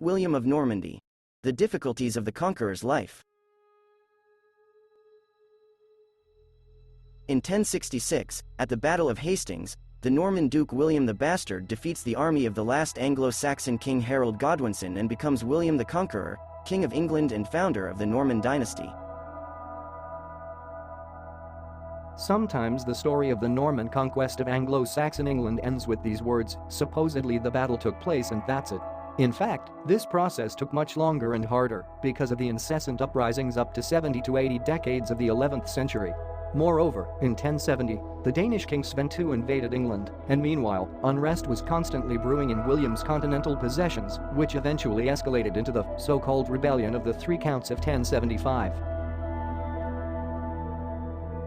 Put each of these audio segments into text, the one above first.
William of Normandy. The difficulties of the conqueror's life. In 1066, at the Battle of Hastings, the Norman Duke William the Bastard defeats the army of the last Anglo-Saxon king Harold Godwinson and becomes William the Conqueror, King of England and founder of the Norman dynasty. Sometimes the story of the Norman conquest of Anglo-Saxon England ends with these words, supposedly the battle took place and that's it. In fact, this process took much longer and harder because of the incessant uprisings up to 70 to 80 decades of the 11th century. Moreover, in 1070, the Danish king Sven II invaded England, and meanwhile, unrest was constantly brewing in William's continental possessions, which eventually escalated into the so-called Rebellion of the Three Counts of 1075.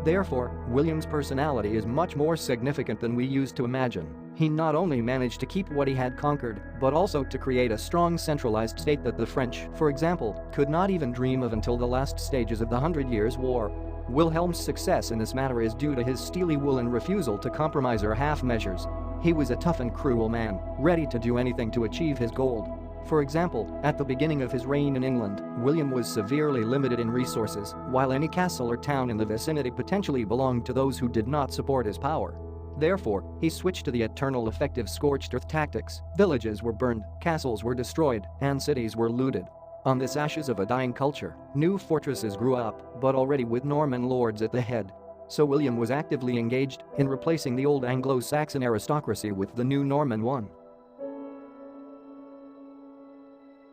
Therefore, William's personality is much more significant than we used to imagine. He not only managed to keep what he had conquered, but also to create a strong centralized state that the French, for example, could not even dream of until the last stages of the 100 Years' War. Wilhelm's success in this matter is due to his steely will and refusal to compromise or half measures. He was a tough and cruel man, ready to do anything to achieve his goal. For example, at the beginning of his reign in England, William was severely limited in resources, while any castle or town in the vicinity potentially belonged to those who did not support his power. Therefore, he switched to the eternal effective scorched earth tactics. Villages were burned, castles were destroyed, and cities were looted. On this ashes of a dying culture, new fortresses grew up, but already with Norman lords at the head. So William was actively engaged in replacing the old Anglo-Saxon aristocracy with the new Norman one.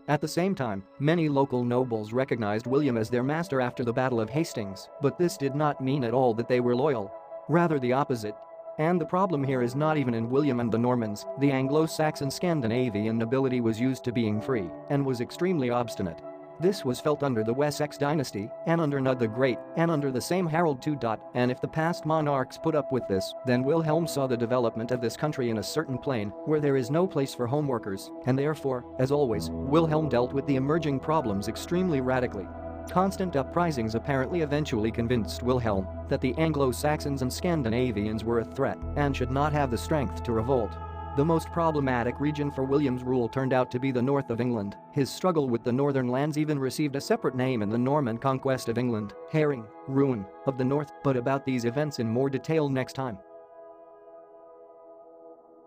At the same time, many local nobles recognized William as their master after the Battle of Hastings, but this did not mean at all that they were loyal. Rather the opposite. And the problem here is not even in William and the Normans. The Anglo-Saxon Scandinavian nobility was used to being free and was extremely obstinate. This was felt under the Wessex dynasty and under Nud the Great and under the same Harold II. And if the past monarchs put up with this, then Wilhelm saw the development of this country in a certain plane where there is no place for homeworkers, and therefore, as always, Wilhelm dealt with the emerging problems extremely radically. Constant uprisings apparently eventually convinced Wilhelm that the Anglo-Saxons and Scandinavians were a threat and should not have the strength to revolt. The most problematic region for William's rule turned out to be the north of England. His struggle with the northern lands even received a separate name in the Norman conquest of England, Herring, Ruin of the North, but about these events in more detail next time.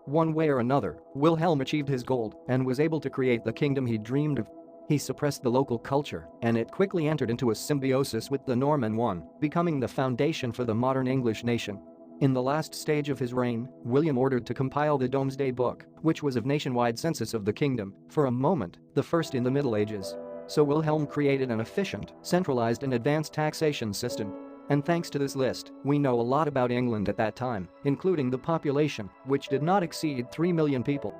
One way or another, Wilhelm achieved his goal and was able to create the kingdom he dreamed of. He suppressed the local culture, and it quickly entered into a symbiosis with the Norman one, becoming the foundation for the modern English nation. In the last stage of his reign, William ordered to compile the Domesday Book, which was a nationwide census of the kingdom, for a moment, the first in the Middle Ages. So Wilhelm created an efficient, centralized and advanced taxation system. And thanks to this list, we know a lot about England at that time, including the population, which did not exceed 3 million people.